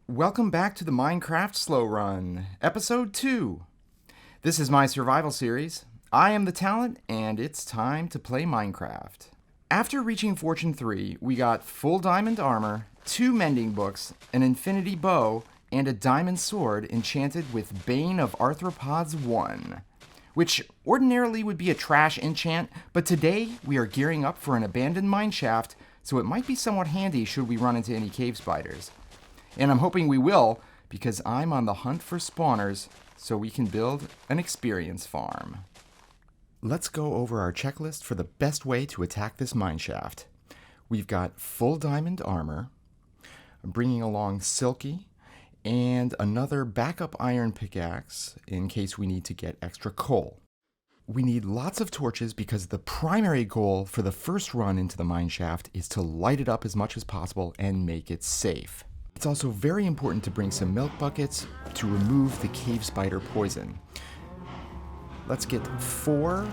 Welcome back to the Minecraft Slowrun, Episode 2. This is my survival series. I am the talent, and it's time to play Minecraft. After reaching Fortune 3, we got full diamond armor, 2 mending books, an infinity bow, and a diamond sword enchanted with Bane of Arthropods 1, which ordinarily would be a trash enchant, but today we are gearing up for an abandoned mineshaft, so it might be somewhat handy should we run into any cave spiders. And I'm hoping we will, because I'm on the hunt for spawners so we can build an experience farm. Let's go over our checklist for the best way to attack this mineshaft. We've got full diamond armor, bringing along Silky, and another backup iron pickaxe in case we need to get extra coal. We need lots of torches because the primary goal for the first run into the mineshaft is to light it up as much as possible and make it safe. It's also very important to bring some milk buckets to remove the cave spider poison. Let's get 4.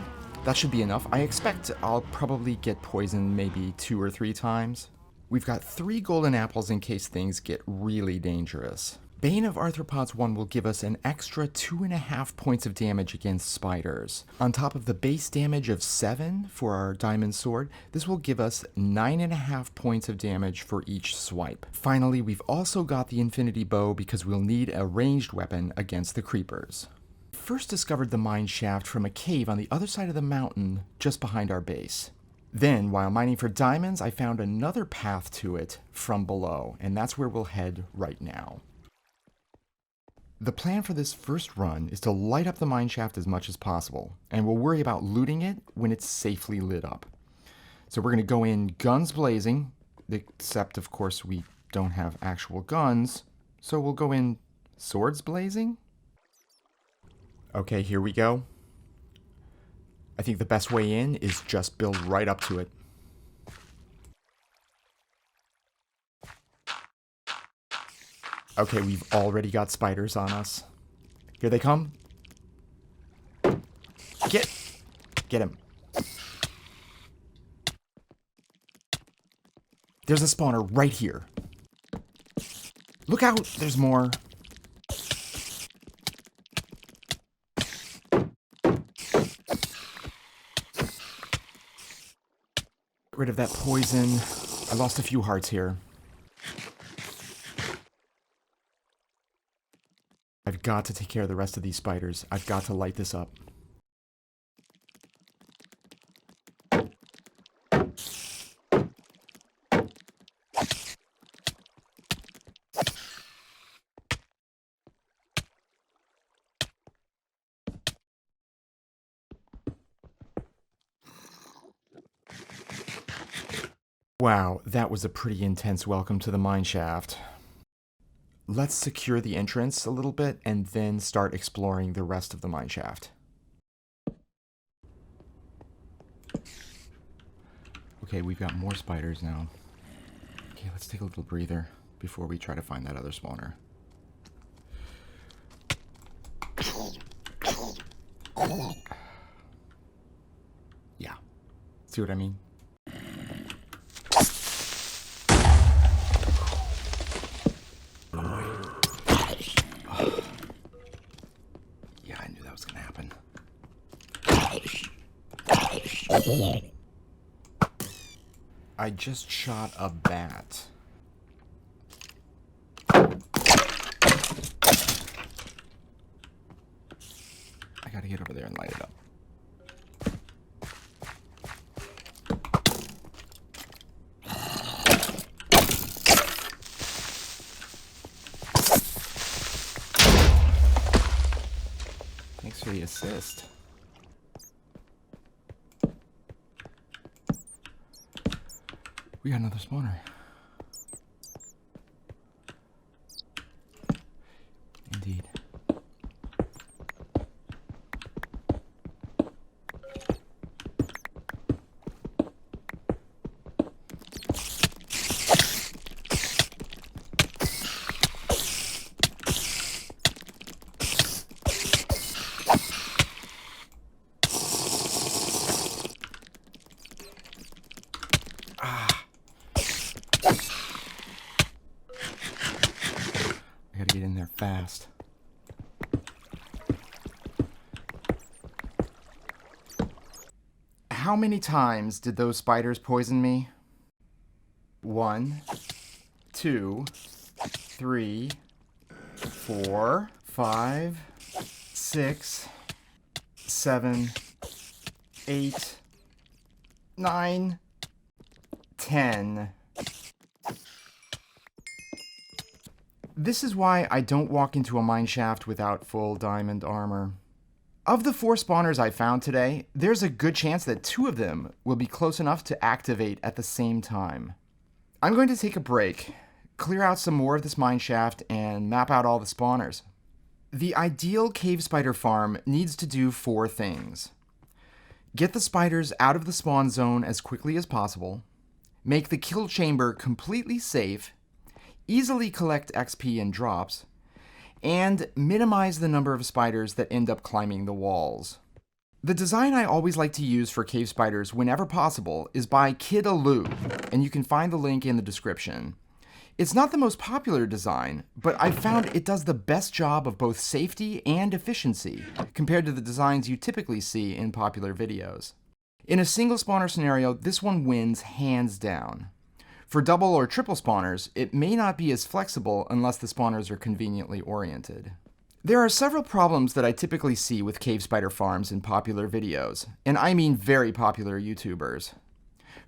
That should be enough. I expect I'll probably get poisoned maybe 2 or 3 times. We've got 3 golden apples in case things get really dangerous. Bane of Arthropods 1 will give us an extra 2.5 points of damage against spiders. On top of the base damage of 7 for our diamond sword, this will give us 9.5 points of damage for each swipe. Finally, we've also got the infinity bow because we'll need a ranged weapon against the creepers. First discovered the mine shaft from a cave on the other side of the mountain just behind our base. Then, while mining for diamonds, I found another path to it from below, and that's where we'll head right now. The plan for this first run is to light up the mineshaft as much as possible, and we'll worry about looting it when it's safely lit up. So we're going to go in guns blazing, except of course we don't have actual guns, so we'll go in swords blazing? Okay, here we go. I think the best way in is just build right up to it. Okay, we've already got spiders on us. Here they come. Get him. There's a spawner right here. Look out, there's more. Get rid of that poison. I lost a few hearts here. I've got to take care of the rest of these spiders. I've got to light this up. Wow, that was a pretty intense welcome to the mineshaft. Let's secure the entrance a little bit and then start exploring the rest of the mineshaft. Okay, we've got more spiders now. Okay, let's take a little breather before we try to find that other spawner. Yeah. See what I mean? Yeah, I knew that was gonna happen. I just shot a bat. I gotta get over there and light it up. Thanks for the assist. We got another spawner. Indeed. get in there fast. How many times did those spiders poison me? 1, 2, 3, 4, 5, 6, 7, 8, 9, 10. This is why I don't walk into a mine shaft without full diamond armor. Of the 4 spawners I found today, there's a good chance that 2 of them will be close enough to activate at the same time. I'm going to take a break, clear out some more of this mine shaft, and map out all the spawners. The ideal cave spider farm needs to do 4 things. Get the spiders out of the spawn zone as quickly as possible, make the kill chamber completely safe, easily collect XP and drops, and minimize the number of spiders that end up climbing the walls. The design I always like to use for cave spiders whenever possible is by Kid Aloo, and you can find the link in the description. It's not the most popular design, but I've found it does the best job of both safety and efficiency compared to the designs you typically see in popular videos. In a single spawner scenario, this one wins hands down. For double or triple spawners, it may not be as flexible unless the spawners are conveniently oriented. There are several problems that I typically see with cave spider farms in popular videos, and I mean very popular YouTubers.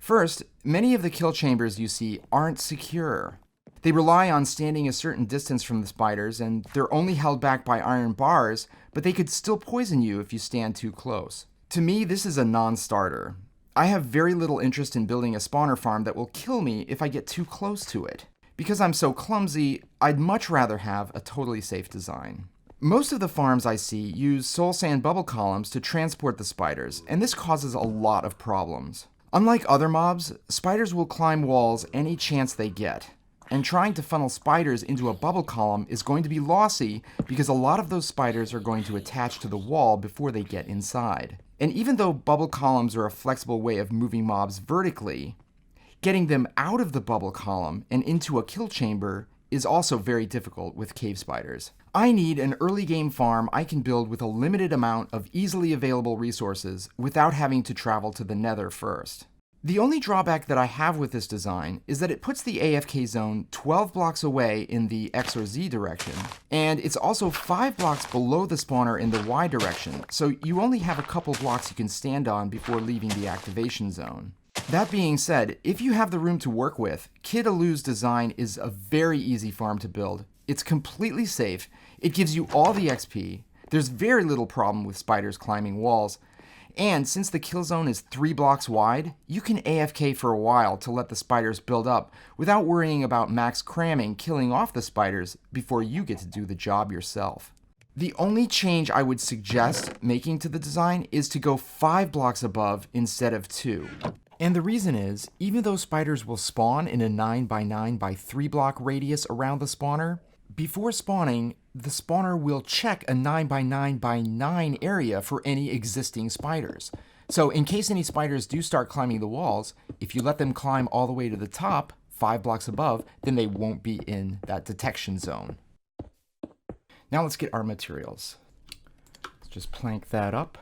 First, many of the kill chambers you see aren't secure. They rely on standing a certain distance from the spiders, and they're only held back by iron bars, but they could still poison you if you stand too close. To me, this is a non-starter. I have very little interest in building a spawner farm that will kill me if I get too close to it. Because I'm so clumsy, I'd much rather have a totally safe design. Most of the farms I see use soul sand bubble columns to transport the spiders, and this causes a lot of problems. Unlike other mobs, spiders will climb walls any chance they get. And trying to funnel spiders into a bubble column is going to be lossy because a lot of those spiders are going to attach to the wall before they get inside. And even though bubble columns are a flexible way of moving mobs vertically, getting them out of the bubble column and into a kill chamber is also very difficult with cave spiders. I need an early game farm I can build with a limited amount of easily available resources without having to travel to the nether first. The only drawback that I have with this design is that it puts the AFK zone 12 blocks away in the X or Z direction, and it's also 5 blocks below the spawner in the Y direction, so you only have a couple blocks you can stand on before leaving the activation zone. That being said, if you have the room to work with, Kid Aloo's design is a very easy farm to build. It's completely safe, it gives you all the XP, there's very little problem with spiders climbing walls, and since the kill zone is 3 blocks wide, you can AFK for a while to let the spiders build up without worrying about max cramming killing off the spiders before you get to do the job yourself. The only change I would suggest making to the design is to go 5 blocks above instead of 2. And the reason is, even though spiders will spawn in a 9x9 3 block radius around the spawner, before spawning, the spawner will check a 9x9 area for any existing spiders. So in case any spiders do start climbing the walls, if you let them climb all the way to the top, 5 blocks above, then they won't be in that detection zone. Now let's get our materials. Let's just plank that up.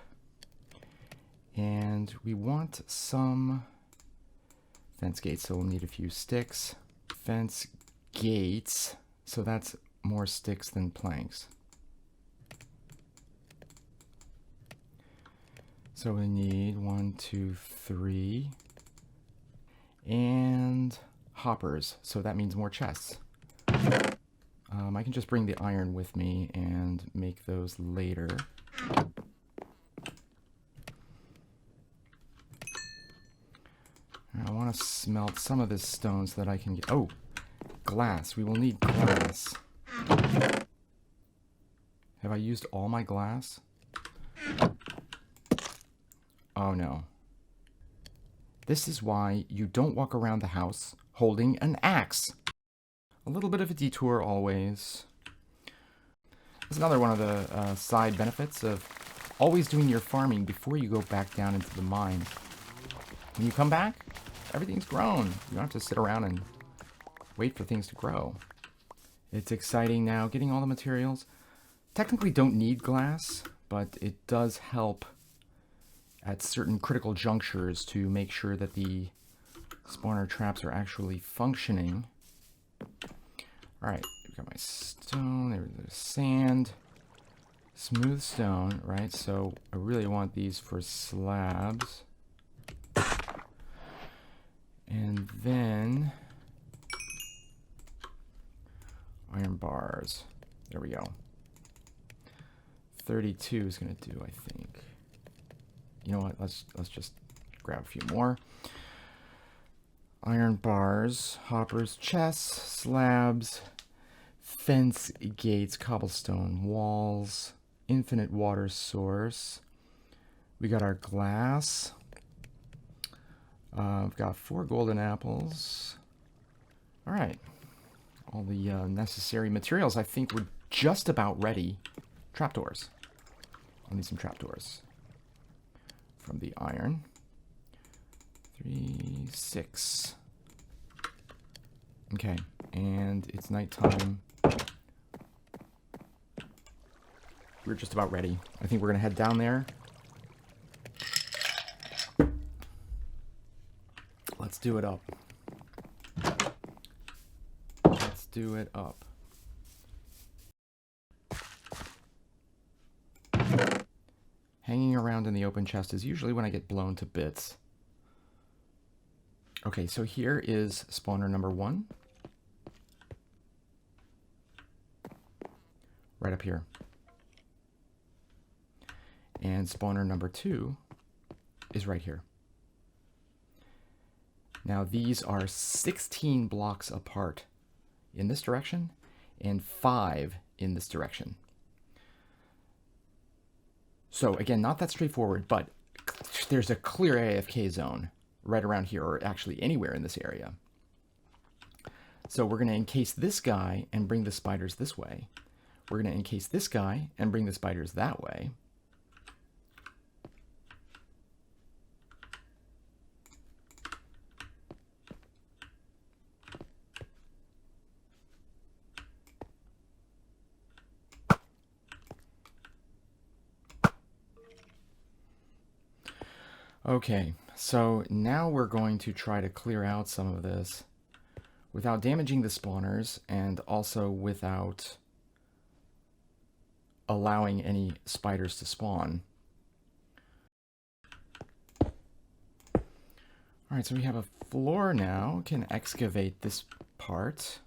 And we want some fence gates, so we'll need a few sticks. Fence gates, so that's more sticks than planks. So we need 1, 2, 3, and hoppers, so that means more chests. I can just bring the iron with me and make those later. I want to smelt some of this stone so that I can get... Oh! Glass. We will need glass. Have I used all my glass? Oh no. This is why you don't walk around the house holding an axe. A little bit of a detour always. That's another one of the side benefits of always doing your farming before you go back down into the mine. When you come back, everything's grown. You don't have to sit around and wait for things to grow. It's exciting now, getting all the materials. Technically don't need glass, but it does help at certain critical junctures to make sure that the spawner traps are actually functioning. Alright, I've got my stone, there's sand, smooth stone, right? So I really want these for slabs. And then iron bars. There we go. 32 is going to do, I think. You know what? Let's just grab a few more. Iron bars, hoppers, chests, slabs, fence gates, cobblestone walls, infinite water source. We got our glass. We've got 4 golden apples. All right. All the necessary materials. I think we're just about ready. Trapdoors. I'll need some trapdoors. From the iron. 3, 6. Okay. And it's nighttime. We're just about ready. I think we're going to head down there. Let's do it up. Let's do it up. Hanging around in the open chest is usually when I get blown to bits. Okay, so here is spawner number 1. Right up here. And spawner number 2 is right here. Now these are 16 blocks apart in this direction and 5 in this direction. So again, not that straightforward, but there's a clear AFK zone right around here, or actually anywhere in this area. So we're going to encase this guy and bring the spiders this way. We're going to encase this guy and bring the spiders that way. Okay, so now we're going to try to clear out some of this without damaging the spawners and also without allowing any spiders to spawn. Alright, so we have a floor now. Can excavate this part.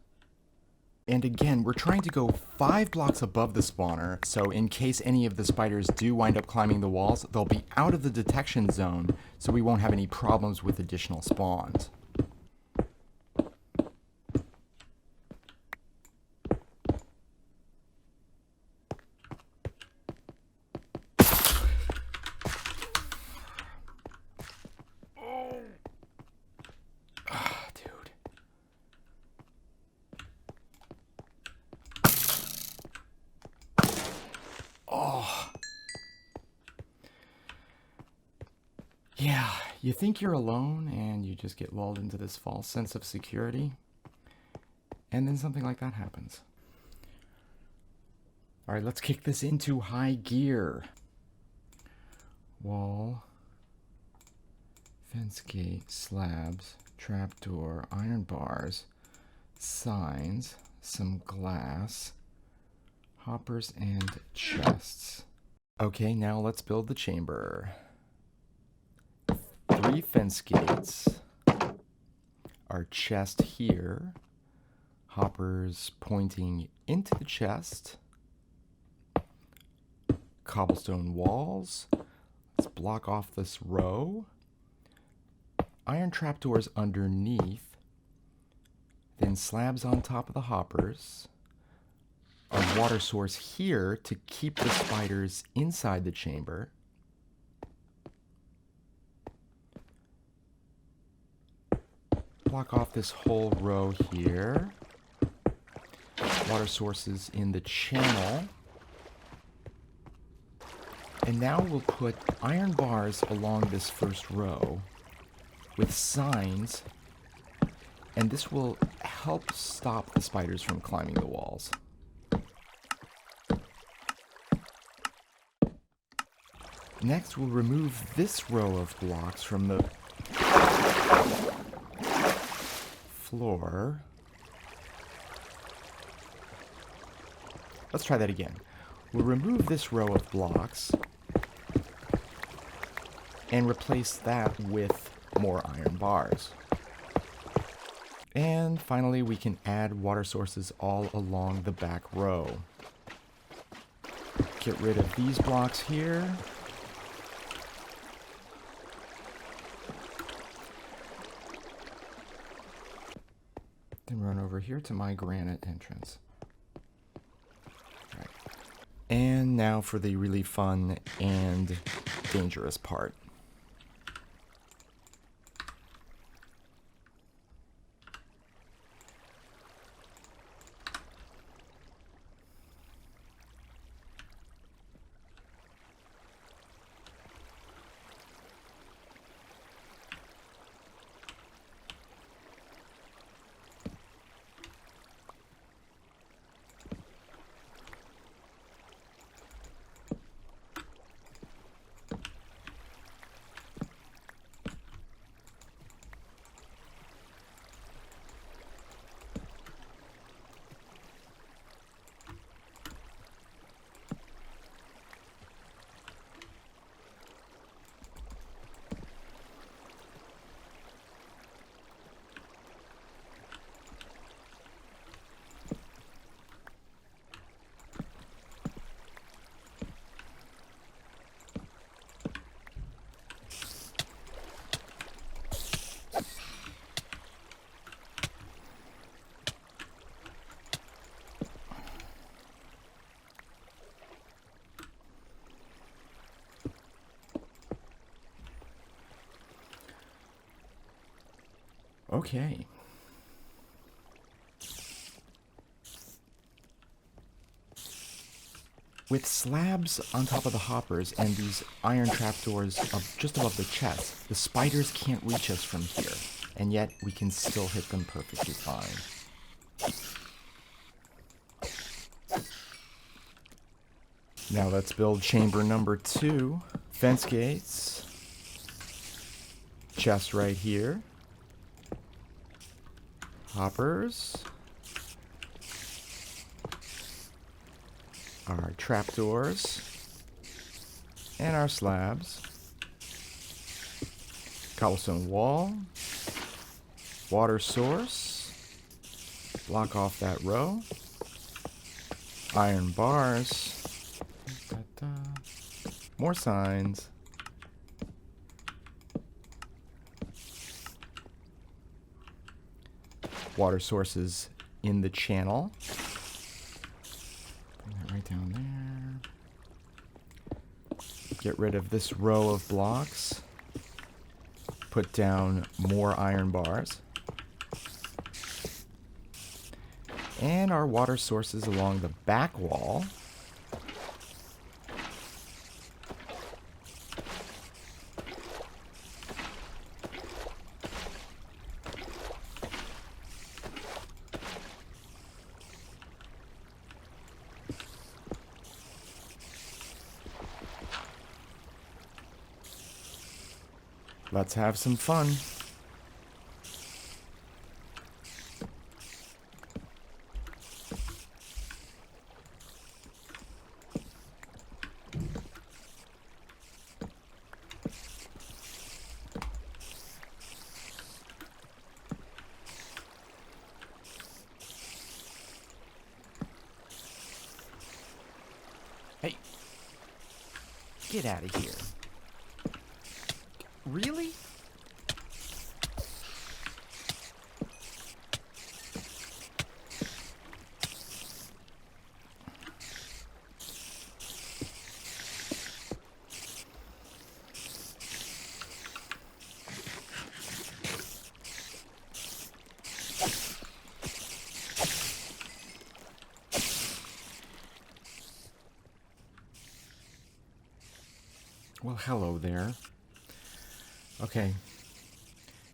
And again, we're trying to go 5 blocks above the spawner, so in case any of the spiders do wind up climbing the walls, they'll be out of the detection zone, so we won't have any problems with additional spawns. Yeah, you think you're alone and you just get lulled into this false sense of security. And then something like that happens. Alright, let's kick this into high gear. Wall, fence gate, slabs, trapdoor, iron bars, signs, some glass, hoppers, and chests. Okay, now let's build the chamber. 3 fence gates, our chest here, hoppers pointing into the chest, cobblestone walls, let's block off this row, iron trapdoors underneath, then slabs on top of the hoppers, a water source here to keep the spiders inside the chamber, block off this whole row here. Water sources in the channel. And now we'll put iron bars along this first row with signs and this will help stop the spiders from climbing the walls. Next, we'll remove this row of blocks from the floor. Let's try that again. We'll remove this row of blocks and replace that with more iron bars. And finally, we can add water sources all along the back row. Get rid of these blocks here. Then run over here to my granite entrance. Right. And now for the really fun and dangerous part. Okay. With slabs on top of the hoppers and these iron trapdoors just above the chest, the spiders can't reach us from here, and yet we can still hit them perfectly fine. Now let's build chamber number 2. Fence gates. Chest right here. Hoppers. Our trapdoors. And our slabs. Cobblestone wall. Water source. Block off that row. Iron bars. More signs. Water sources in the channel. Bring that right down there. Get rid of this row of blocks. Put down more iron bars. And our water sources along the back wall. Let's have some fun. Hey, get out of here. Really? Well, hello there. Okay.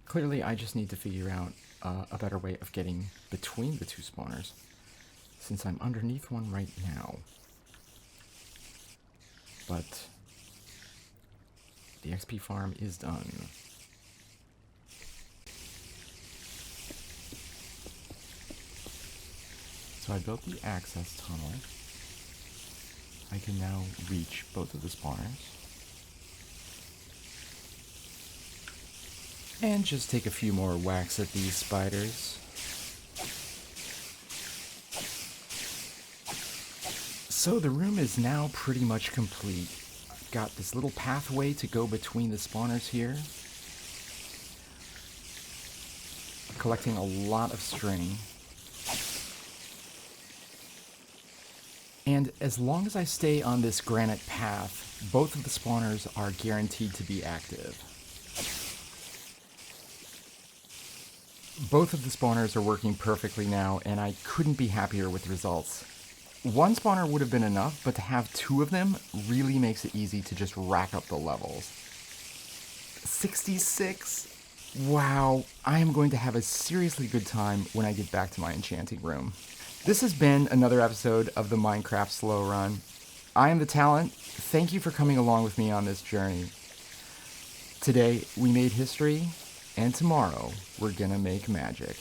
Clearly, I just need to figure out a better way of getting between the two spawners, since I'm underneath one right now. But the XP farm is done. So I built the access tunnel. I can now reach both of the spawners. And just take a few more whacks at these spiders. So the room is now pretty much complete. I've got this little pathway to go between the spawners here. Collecting a lot of string. And as long as I stay on this granite path, both of the spawners are guaranteed to be active. Both of the spawners are working perfectly now, and I couldn't be happier with the results. One spawner would have been enough, but to have two of them really makes it easy to just rack up the levels. 66! Wow, I am going to have a seriously good time when I get back to my enchanting room. This has been another episode of the Minecraft Slow Run. I am the Talent. Thank you for coming along with me on this journey. Today, we made history, and tomorrow, we're gonna make magic.